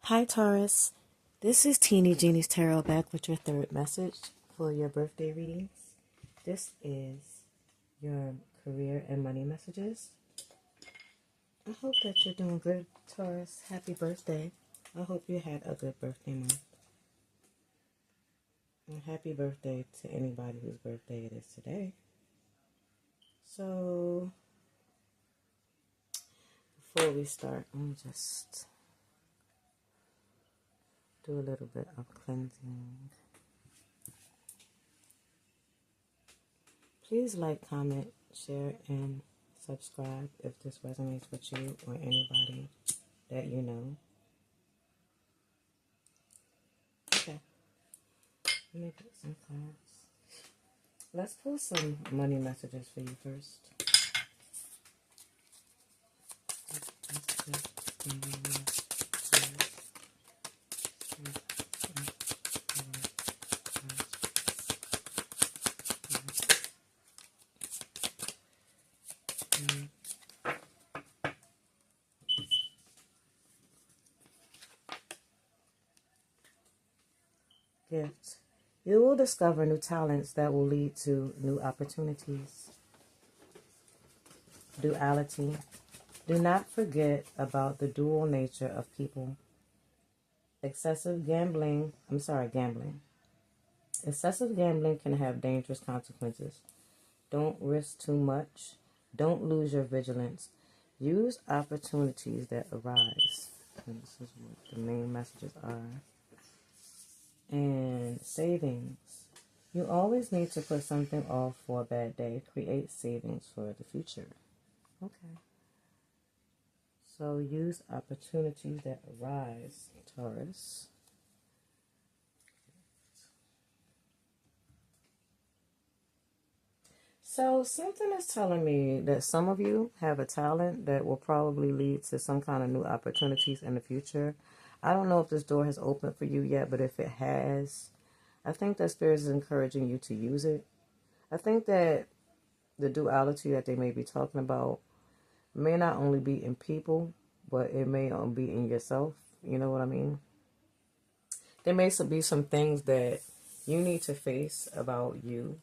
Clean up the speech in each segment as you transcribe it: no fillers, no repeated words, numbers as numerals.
Hi Taurus, this is Tinigenies Tarot back with your third message for your birthday readings. This is your career and money messages. I hope that you're doing good, Taurus. Happy birthday. I hope you had a good birthday month. And happy birthday to anybody whose birthday it is today. So, before we start, let me just do a little bit of cleansing. Please like, comment, share, and subscribe if this resonates with you or anybody that you know. Okay, let me put some cards. Let's pull some money messages for you first. Gift. You will discover new talents that will lead to new opportunities. Duality. Do not forget about the dual nature of people. Gambling. Excessive gambling can have dangerous consequences. Don't risk too much. Don't lose your vigilance. Use opportunities that arise. And this is what the main messages are. And savings. You always need to put something off for a bad day. Create savings for the future. Okay. So use opportunities that arise, Taurus. So something is telling me that some of you have a talent that will probably lead to some kind of new opportunities in the future. I don't know if this door has opened for you yet, but if it has, I think that Spirit is encouraging you to use it. I think that the duality that they may be talking about may not only be in people, but it may be in yourself. You know what I mean? There may be some things that you need to face about you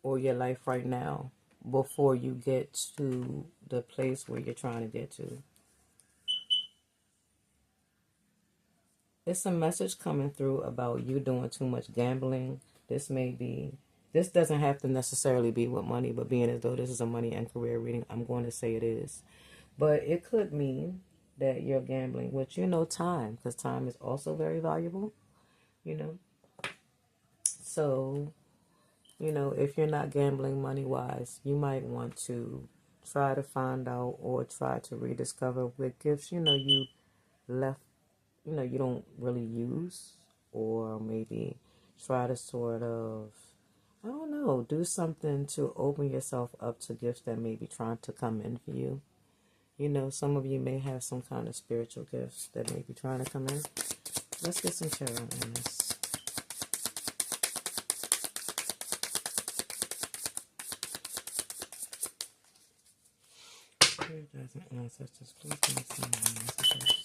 or your life right now before you get to the place where you're trying to get to. It's a message coming through about you doing too much gambling. This doesn't have to necessarily be with money, but being as though this is a money and career reading, I'm going to say it is. But it could mean that you're gambling with, time, because time is also very valuable, So, if you're not gambling money-wise, you might want to try to find out or try to rediscover what gifts, you left, you don't really use, or maybe try to sort of, I don't know, do something to open yourself up to gifts that may be trying to come in for you. Some of you may have some kind of spiritual gifts that may be trying to come in. Let's get some tarot on this. Spirits and ancestors, please give me some more messages.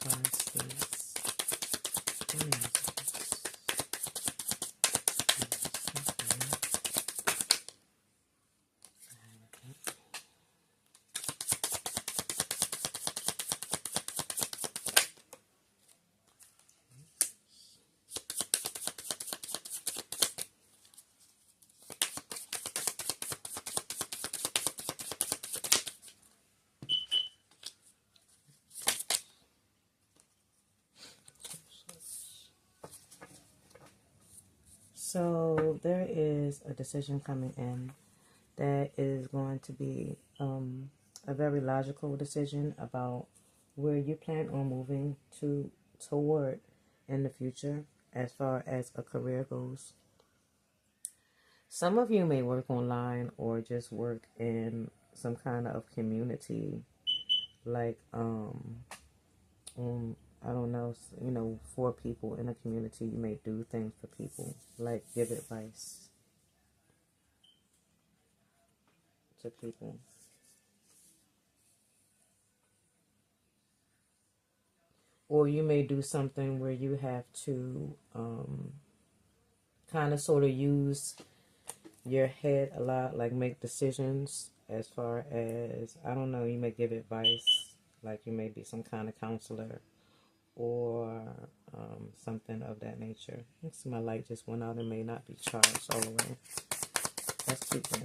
Taurus, please. So there is a decision coming in that is going to be a very logical decision about where you plan on moving toward in the future as far as a career goes. Some of you may work online or just work in some kind of community, like I don't know, for people in a community. You may do things for people, like give advice to people. Or you may do something where you have to kind of sort of use your head a lot, like make decisions as far as, I don't know, you may give advice, like you may be some kind of counselor or something of that nature. Let's see, my light just went out and may not be charged all the way. Let's keep going.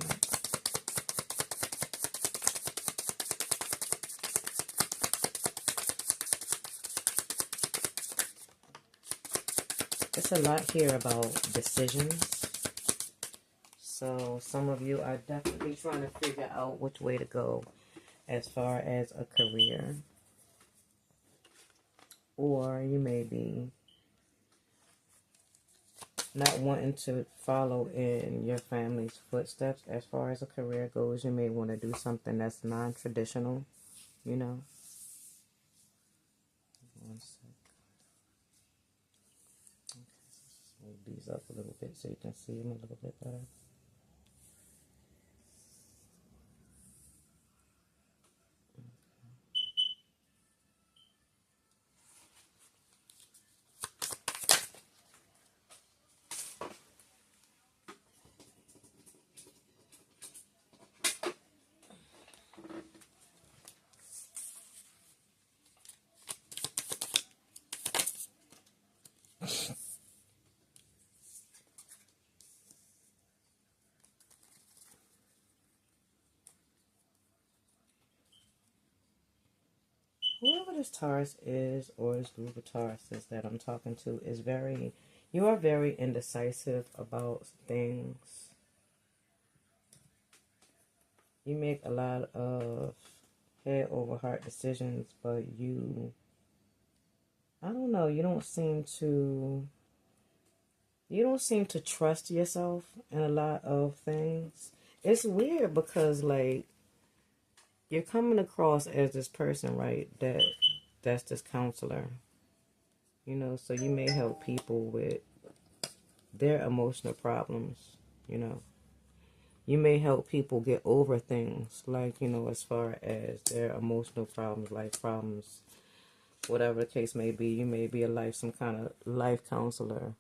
It's a lot here about decisions. So some of you are definitely trying to figure out which way to go as far as a career. Or you may be not wanting to follow in your family's footsteps as far as a career goes. You may want to do something that's non-traditional, you know. One sec. Okay, so move these up a little bit so you can see them a little bit better. Whoever this Taurus is, or this group of Tauruses that I'm talking to, is you are very indecisive about things. You make a lot of head over heart decisions, but I don't know, you don't seem to trust yourself in a lot of things. It's weird because, like, you're coming across as this person, right, that's this counselor, you know, so you may help people with their emotional problems, you know. You may help people get over things, like, you know, as far as their emotional problems, life problems, whatever the case may be. You may be some kind of life counselor,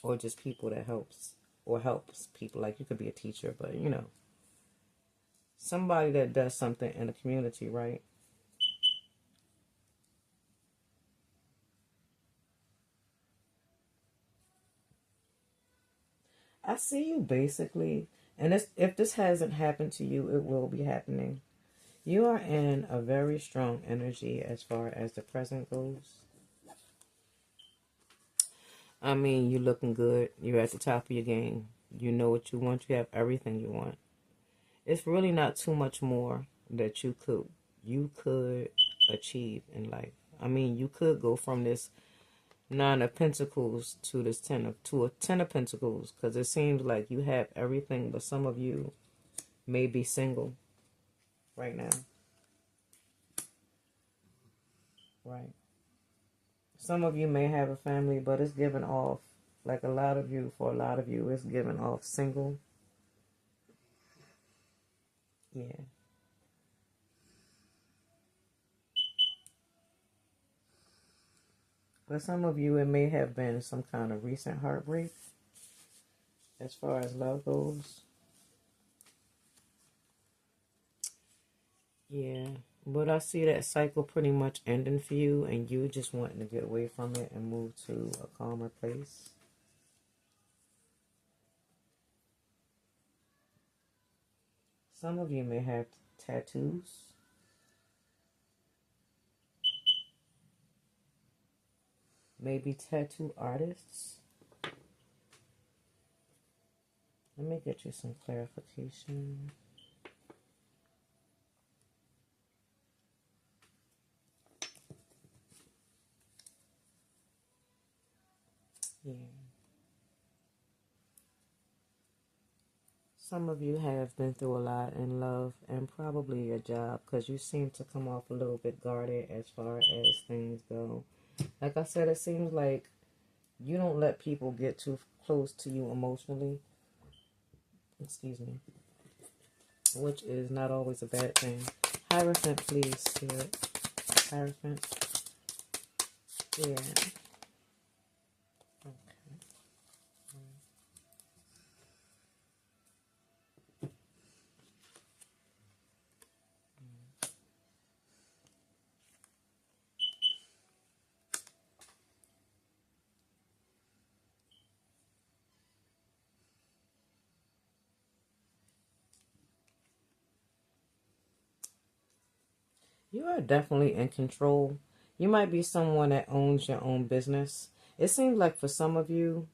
or just people that helps people. Like, you could be a teacher, but, you know, somebody that does something in the community, right? I see you basically, and if this hasn't happened to you, it will be happening. You are in a very strong energy as far as the present goes. I mean, you're looking good. You're at the top of your game. You know what you want. You have everything you want. It's really not too much more that you could achieve in life. I mean, you could go from this Nine of Pentacles to this a Ten of Pentacles, because it seems like you have everything, but some of you may be single right now. Right. Some of you may have a family, but it's given off, like for a lot of you, it's given off single. Yeah. For some of you, it may have been some kind of recent heartbreak as far as love goes. Yeah. But I see that cycle pretty much ending for you, and you just wanting to get away from it and move to a calmer place. Some of you may have tattoos. Maybe tattoo artists. Let me get you some clarification. Yeah. Some of you have been through a lot in love and probably your job, because you seem to come off a little bit guarded as far as things go. Like I said, it seems like you don't let people get too close to you emotionally. Excuse me. Which is not always a bad thing. Hierophant, please, Spirit. Hierophant. Yeah. You are definitely in control. You might be someone that owns your own business. It seems like for some of you,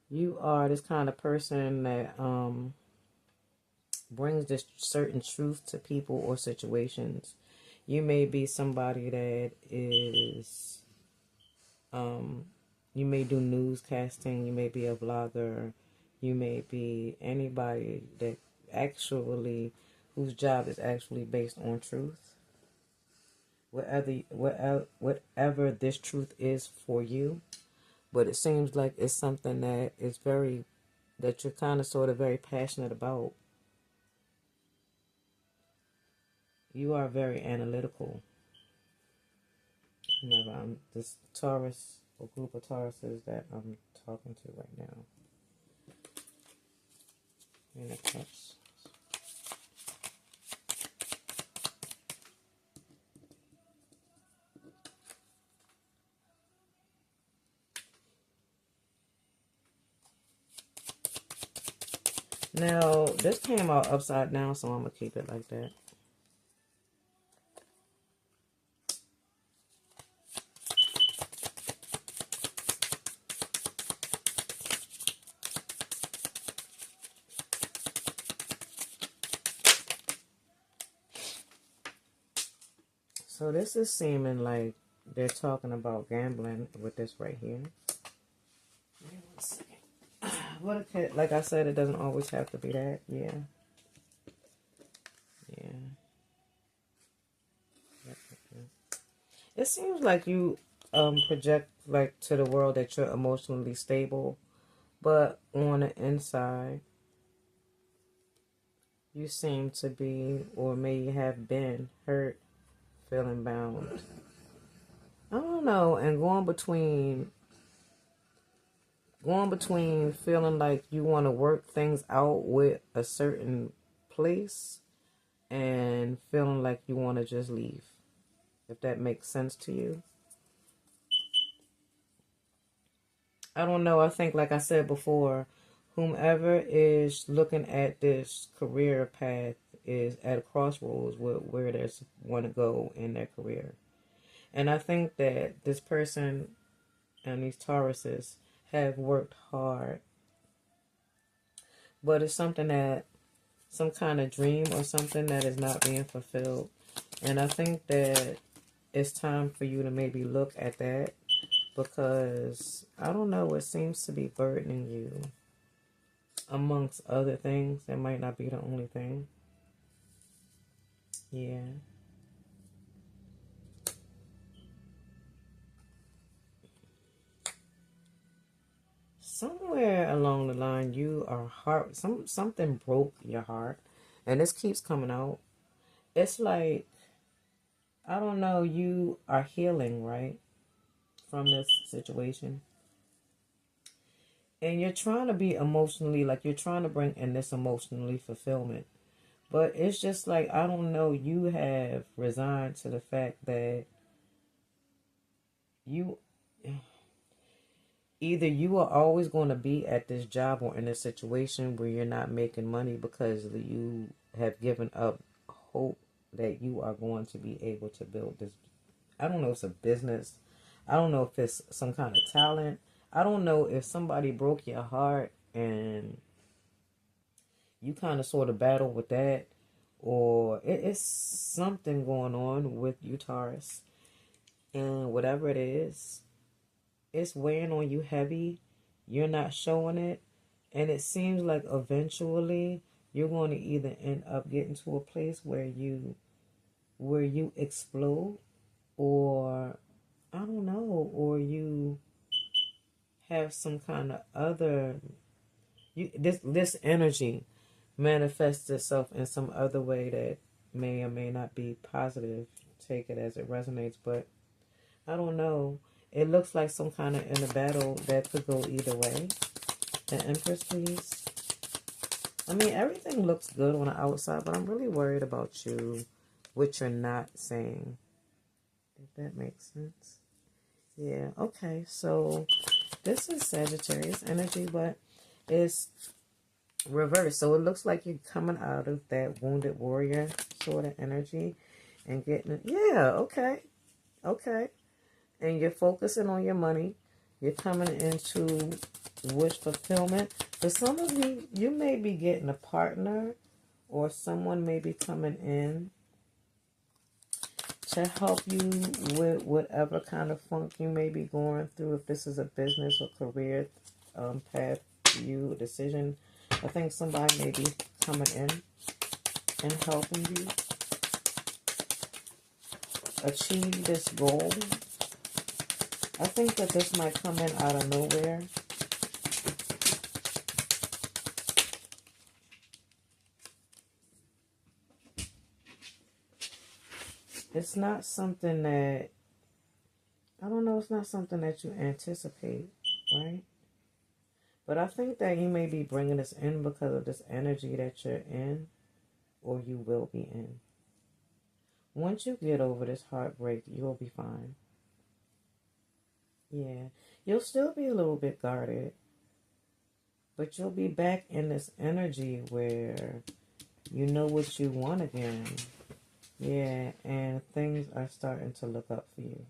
you are this kind of person that brings this certain truth to people or situations. You may be somebody that is, you may do newscasting, you may be a vlogger, you may be anybody that actually, whose job is actually based on truth. Whatever this truth is for you, but it seems like it's something that is very, that you're kind of sort of very passionate about. You are very analytical. Remember, I'm this Taurus, or group of Tauruses that I'm talking to right now. In the cups. Now, this came out upside down, so I'm going to keep it like that. So this is seeming like they're talking about gambling with this right here. Wait 1 second. What a kid. Like I said, it doesn't always have to be that. Yeah. Yeah. It seems like you project like to the world that you're emotionally stable, but on the inside, you seem to be, or may have been, hurt, feeling bound. I don't know, and going between feeling like you want to work things out with a certain place and feeling like you want to just leave, if that makes sense to you. I don't know. I think, like I said before, whomever is looking at this career path is at a crossroads with where they want to go in their career. And I think that this person and these Tauruses have worked hard, but it's something that, some kind of dream or something that is not being fulfilled. And I think that it's time for you to maybe look at that, because I don't know, it seems to be burdening you amongst other things. That might not be the only thing. Yeah. Somewhere along the line, you are something broke your heart, and this keeps coming out. It's like, I don't know, you are healing, right, from this situation. And you're trying to be emotionally, like you're trying to bring in this emotionally fulfillment. But it's just like, I don't know, you have resigned to the fact that you, either you are always going to be at this job or in a situation where you're not making money because you have given up hope that you are going to be able to build this. I don't know if it's a business. I don't know if it's some kind of talent. I don't know if somebody broke your heart and you kind of sort of battle with that, or it's something going on with you, Taurus. And whatever it is, it's weighing on you heavy. You're not showing it. And it seems like eventually you're going to either end up getting to a place where you explode, or I don't know, or you have some kind of other, this energy manifests itself in some other way that may or may not be positive. Take it as it resonates, but I don't know. It looks like some kind of inner battle that could go either way. The Empress, please. I mean, everything looks good on the outside, but I'm really worried about you, what you're not saying. If that makes sense. Yeah, okay. So, this is Sagittarius energy, but it's reversed. So, it looks like you're coming out of that wounded warrior sort of energy and getting it. Yeah, okay. Okay. And you're focusing on your money. You're coming into wish fulfillment. For some of you, you may be getting a partner, or someone may be coming in to help you with whatever kind of funk you may be going through. If this is a business or career path for you, decision, I think somebody may be coming in and helping you achieve this goal. I think that this might come in out of nowhere. It's not something that, I don't know, it's not something that you anticipate, right? But I think that you may be bringing this in because of this energy that you're in, or you will be in. Once you get over this heartbreak, you'll be fine. Yeah, you'll still be a little bit guarded, but you'll be back in this energy where you know what you want again. Yeah, and things are starting to look up for you.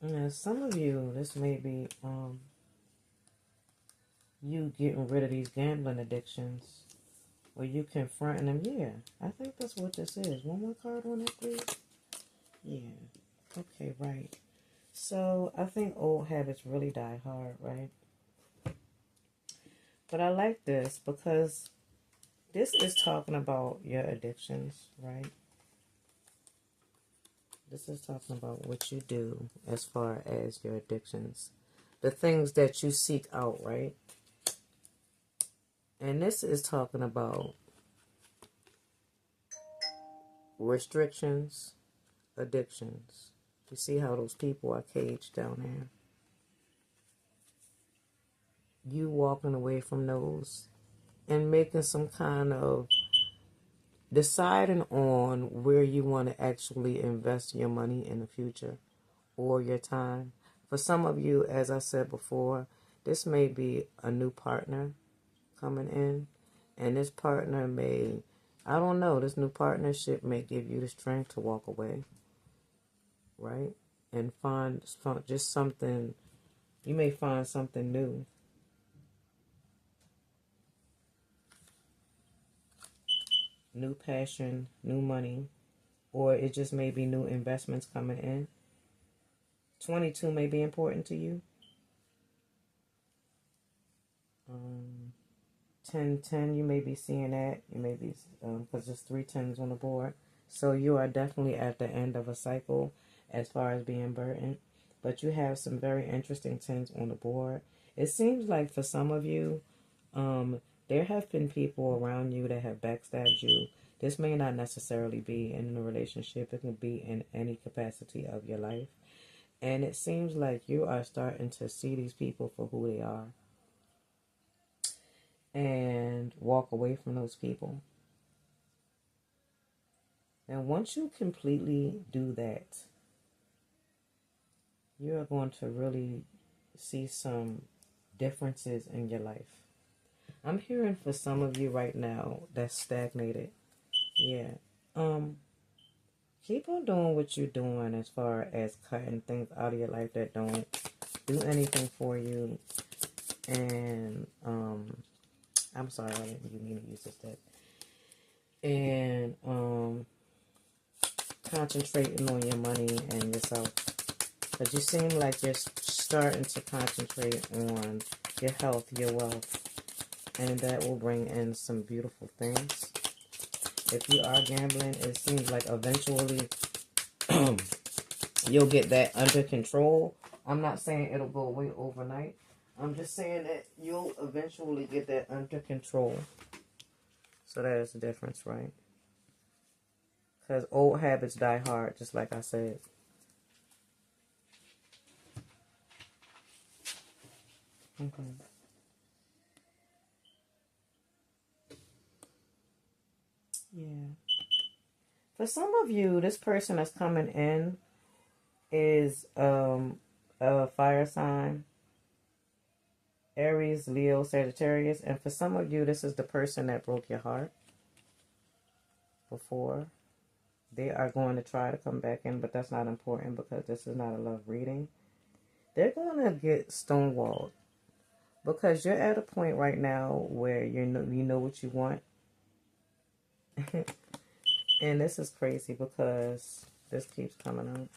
And some of you, this may be you getting rid of these gambling addictions, or you confronting them. Yeah, I think that's what this is. One more card on it, please. Yeah. Okay, right. So I think old habits really die hard, right? But I like this because this is talking about your addictions, right? This is talking about what you do as far as your addictions. The things that you seek out, right? And this is talking about restrictions, addictions. You see how those people are caged down there? You walking away from those and making some kind of deciding on where you want to actually invest your money in the future or your time. For some of you, as I said before, this may be a new partner coming in, and this partner may, I don't know, this new partnership may give you the strength to walk away, right? And find just something, you may find something new. New passion, new money, or it just may be new investments coming in. 22 may be important to you. 10, you may be seeing that. You may be, because there's 3 10s on the board. So you are definitely at the end of a cycle as far as being burdened. But you have some very interesting 10s on the board. It seems like for some of you, there have been people around you that have backstabbed you. This may not necessarily be in a relationship. It can be in any capacity of your life. And it seems like you are starting to see these people for who they are and walk away from those people. And once you completely do that, you are going to really see some differences in your life. I'm hearing for some of you right now that's stagnated. Yeah. Keep on doing what you're doing as far as cutting things out of your life that don't do anything for you. And I'm sorry, I didn't mean to use this step. And concentrating on your money and yourself. But you seem like you're starting to concentrate on your health, your wealth. And that will bring in some beautiful things. If you are gambling, it seems like eventually you'll get that under control. I'm not saying it'll go away overnight, I'm just saying that you'll eventually get that under control. So that is the difference, right? Because old habits die hard, just like I said. Okay. Yeah. For some of you, this person that's coming in is a fire sign. Aries, Leo, Sagittarius. And for some of you, this is the person that broke your heart before. They are going to try to come back in, but that's not important because this is not a love reading. They're going to get stonewalled because you're at a point right now where you know what you want. And this is crazy because this keeps coming up.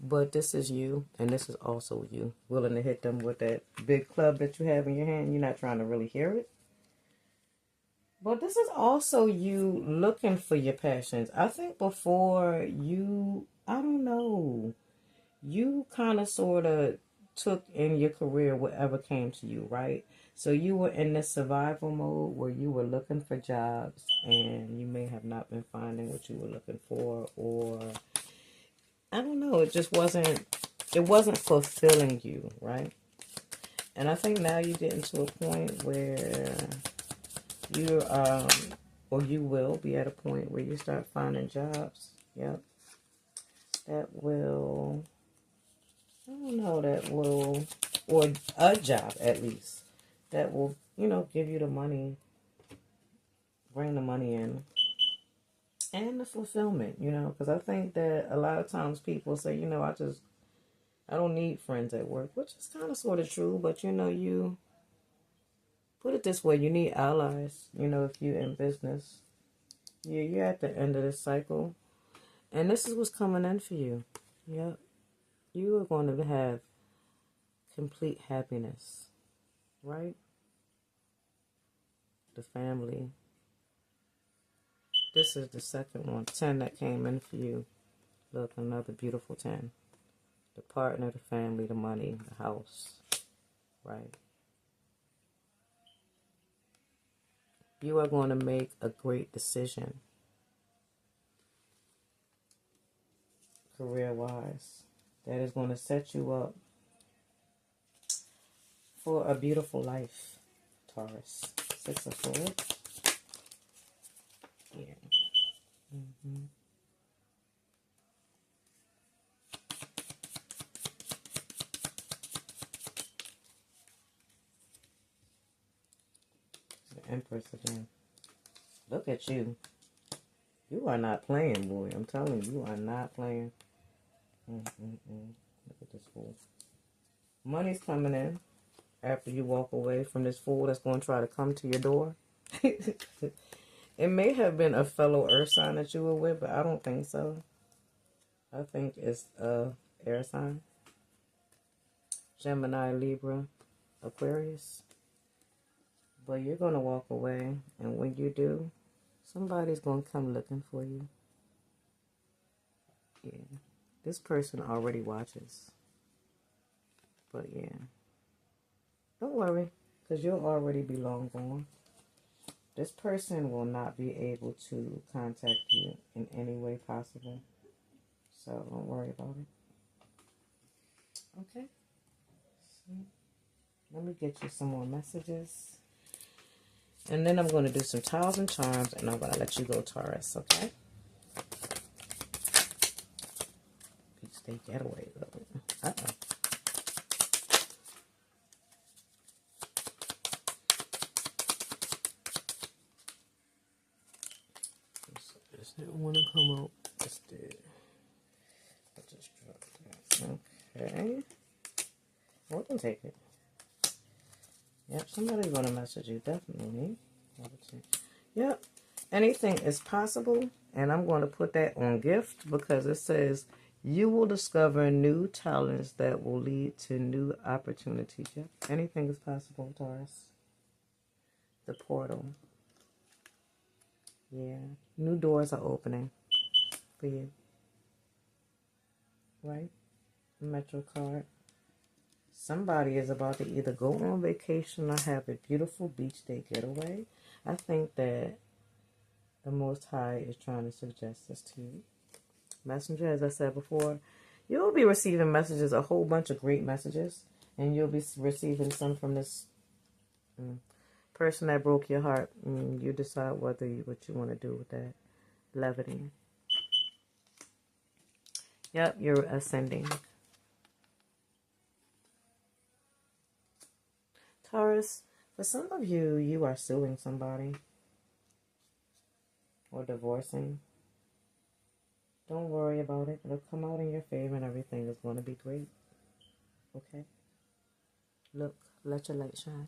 But this is you, and this is also you. Willing to hit them with that big club that you have in your hand. You're not trying to really hear it. But this is also you looking for your passions. I think before you, I don't know, you kind of sort of took in your career whatever came to you, right? So you were in this survival mode where you were looking for jobs and you may have not been finding what you were looking for, or I don't know, it wasn't fulfilling you, right? And I think now you're getting to a point where you or you will be at a point where you start finding jobs. Yep. That will, I don't know, that will, or a job at least, that will, give you the money, bring the money in, and the fulfillment, because I think that a lot of times people say, I don't need friends at work, which is kind of sort of true, but you put it this way, you need allies, if you're in business. You're at the end of this cycle, and this is what's coming in for you. Yep. You are going to have complete happiness, right? The family. This is the second one. 10 that came in for you. Look, another beautiful 10. The partner, the family, the money, the house, right? You are going to make a great decision, career-wise, that is going to set you up for a beautiful life, Taurus. 6 of Swords. Yeah. Mm-hmm. The Empress again. Look at you. You are not playing, boy. I'm telling you, you are not playing. Look at this fool. Money's coming in after you walk away from this fool that's going to try to come to your door. It may have been a fellow earth sign that you were with, but I don't think so. I think it's air sign. Gemini, Libra, Aquarius. But you're going to walk away, and when you do, somebody's going to come looking for you. Yeah. This person already watches. But yeah. Don't worry, because you'll already be long gone. This person will not be able to contact you in any way possible. So don't worry about it. Okay. So, let me get you some more messages. And then I'm going to do some tiles and charms, and I'm going to let you go, Taurus, okay? Beach Day Getaway, though. Uh-oh. This didn't want to come out. This did. I just dropped that. Okay. Well, we can take it. Yep, somebody's going to message you, definitely. Yep, anything is possible, and I'm going to put that on gift because it says you will discover new talents that will lead to new opportunities. Yep, anything is possible, Taurus. The portal. Yeah, new doors are opening for you. Right? Metro card. Somebody is about to either go on vacation or have a beautiful beach day getaway. I think that the Most High is trying to suggest this to you. Messenger, as I said before, you'll be receiving messages, a whole bunch of great messages, and you'll be receiving some from this person that broke your heart. You decide what you want to do with that levity. Yep, you're ascending. Taurus, for some of you, you are suing somebody or divorcing. Don't worry about it. It'll come out in your favor and everything is going to be great. Okay? Look, let your light shine.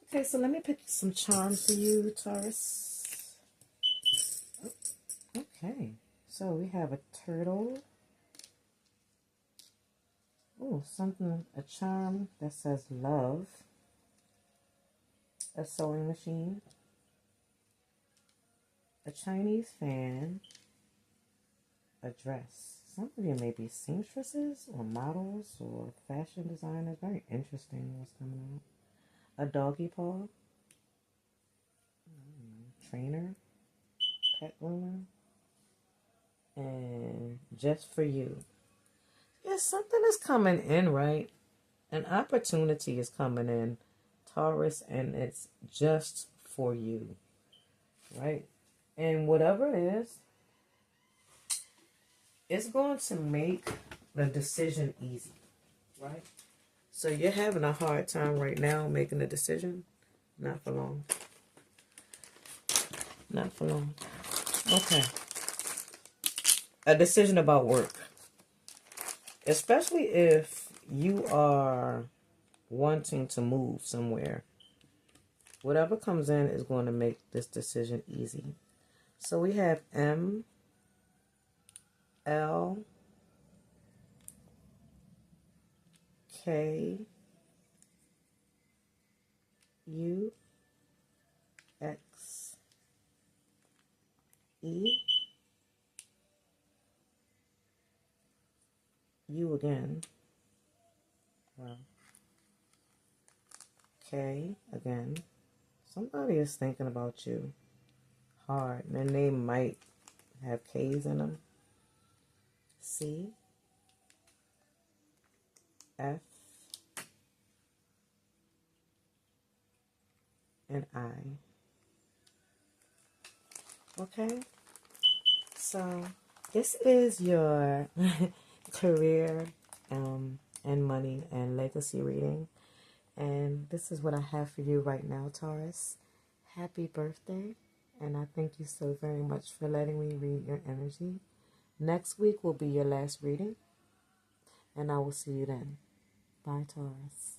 Okay, so let me pick some charms for you, Taurus. Okay, so we have a turtle. Oh, a charm that says love. A sewing machine. A Chinese fan. A dress. Some of you may be seamstresses or models or fashion designers. Very interesting what's coming out. A doggy paw. Trainer. Pet groomer. And just for you. Yeah, something is coming in, right? An opportunity is coming in, Taurus, and it's just for you, right? And whatever it is, it's going to make the decision easy, right? So you're having a hard time right now making a decision. Not for long. Not for long. Okay. A decision about work. Especially if you are wanting to move somewhere. Whatever comes in is going to make this decision easy. So we have M, L, K, U, X, E, U again. Wow. K again. Somebody is thinking about you hard. Their name might have K's in them. C, F, and I. Okay? So, this is your career and money and legacy reading. And this is what I have for you right now, Taurus. Happy birthday. And I thank you so very much for letting me read your energy. Next week will be your last reading. And I will see you then. Bye, Taurus.